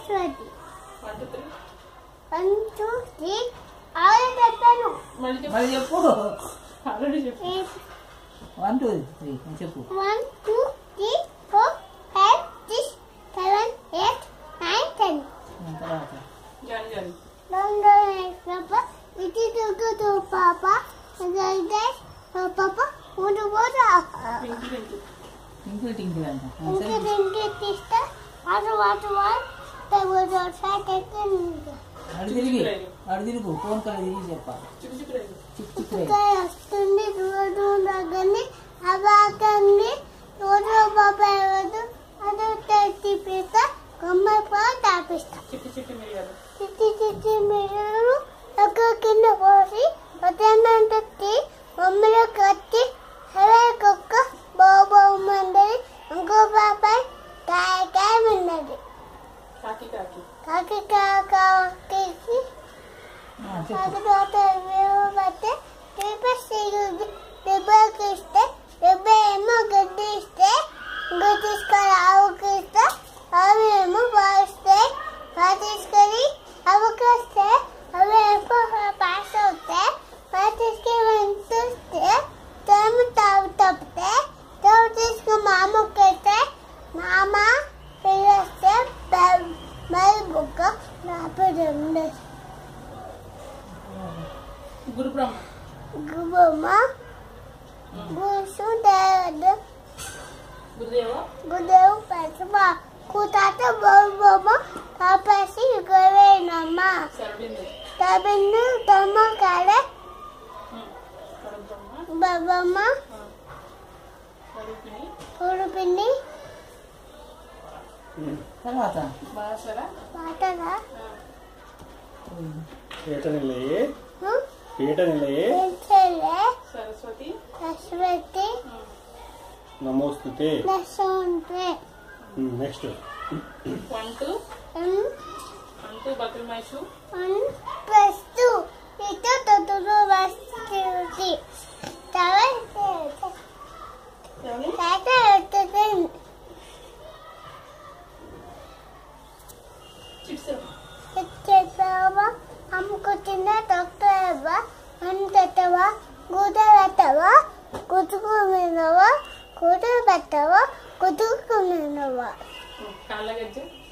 సరస్వతి 1 2 3 ఆరు చెప్పాను మళ్ళీ చెప్పు 1 2 3 చెప్పు 1 2 3 4 5 6 7 8 9 10 తర్వాత Papa, it is a good Papa, and I guess Papa, what about Tinkle Tinkle అంట sister? What, there was a second. అడు తిరుగు ఫోన్ కాల్ తిరిగి చెప్పాలి చిక్కు వస్తుంది రోజు దగ్గరని అవాకండి రోజు బాబా రోజు అది తెచ్చిపిస్తా కొమ్మ తాపిస్తా చిట్టి మీరు ఒక కింద పోసి వదనం తట్టి మమ్మల్ని కట్టి హరే కుక్క బాబా ఉన్నది ఇంకో బాబాయ్ కాయ ఉన్నది కాకి కాకి బట్టి దెబ్బకి ఇస్తే దెబ్బ ఏమో గడ్డి ఇస్తే ఇంకో తీసుకొని ఆవుకి ఇస్తే ఆవు ఏమో పాస్తే తీసుకొని అవకొస్తే అవి ఏమో పాస్ అవుతే తీసుకొని చూస్తే తాము తప్పితే తాము తీసుకుని మామకైతే మామ పిలిస్తే మరి బుక్క నాపడండి గురుబ్రహ్మ గురుదేవు పరమ కూతాత బొమ్మ కాపేసి గురువేనమ్మ తబిందు తమ్మ కాడే బొమ్మ ఉడుపిని తర్వాత పాటగా సరస్వతి నమోస్తుతే నెక్స్ట్ 1 2 బతుల్మైషు 1 + 2 ఇటు తొట్టులో వస్తుంది అమ్ముకున్న డాక్టర్ అంతవా గుదరతవా కుతుకుమినవా కుదురు పెట్టవా కుతుకుమినవా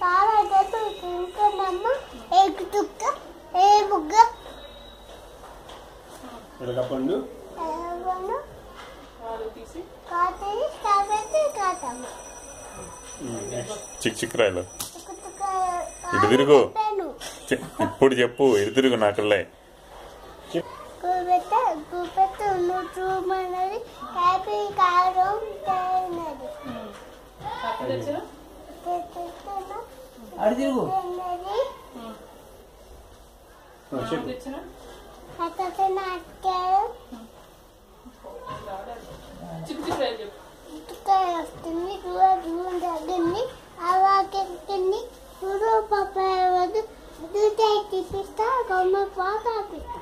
పాలగట్టు ఇంకనమ్మ ఏకుతుక్క ఏ బుగ్గ ఎలగపండు కాతని కాబట్టి కాతమ్మ చిక్రాయలు ఇటు తిరుగు ఇప్పుడు చెప్పు ఇటు తిరుగు నాకల్లే చూమన్నది హ్యాపీ కారం అడు తిరుగు వస్తుంది దగ్గరని అవాకెళ్ళి చూడు పాప తీపిస్తా గమ్మ పాపిస్తా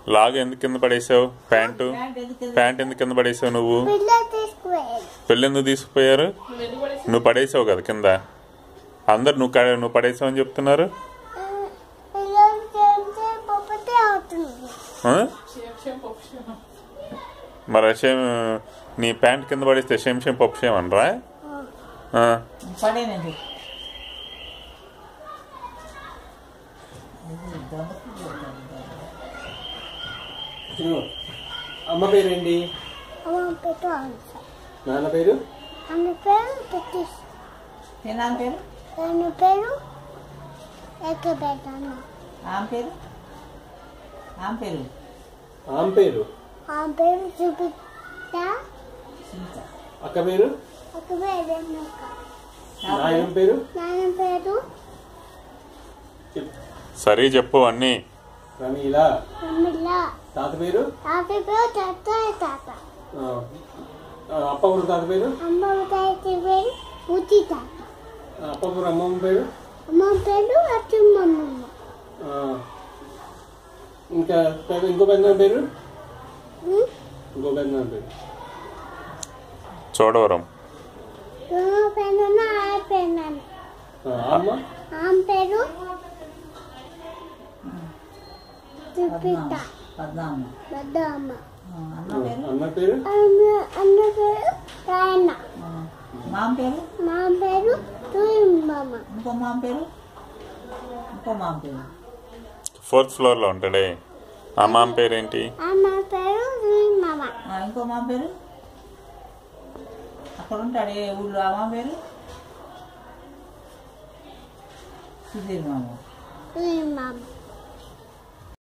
లాగు ఎందుకు కింద పడేసావు ప్యాంట్ ఎందుకు కింద పడేసావు నువ్వు పెళ్ళి ఎందుకు తీసుకుపోయారు నువ్వు పడేసావు కదా కింద అందరు నువ్వు పడేసావు అని చెప్తున్నారు మరి నీ ప్యాంట్ కింద పడేస్తే షేమ్ పప్పు అనరా పడేనండి అమ్మ పేరేంటి నాన్న పేరు ఆమె పేరు చూపిస్తా అక్క పేరు నాయన పేరు సరే చెప్పు అన్ని రమీలా తాత పేరు తాత అప్ప ఊరు తాత పేరు అప్ప ఊరు అమ్మమ్మ పేరు అచ్చమ్మమ్మ ఇంకా ఇంకో పెద్దనాన్న పేరు ఇంకో పెద్దనాన్న పేరు చోడవరం. అమ్మ పేరు పద్నామ. పెద్దమ్మ. అన్న పేరు అన్న పేరు అన్న పేరు రాయన్న. మామ పేరు మా పేరు తూయమ్మ. ఇంకో మామ పేరు ఇంకో మామ పేరు 4th ఫ్లోర్లో ఉంటాడే. ఆ మామ పేరేంటి? అమ్మ పేరు తూయమ్మ. ఇంకో మామ పేరు అక్కడ ఉంటాడు ఏ ఊళ్ళో ఆ మామ పేరు సుధీర్ మామ. తూయమ్మ.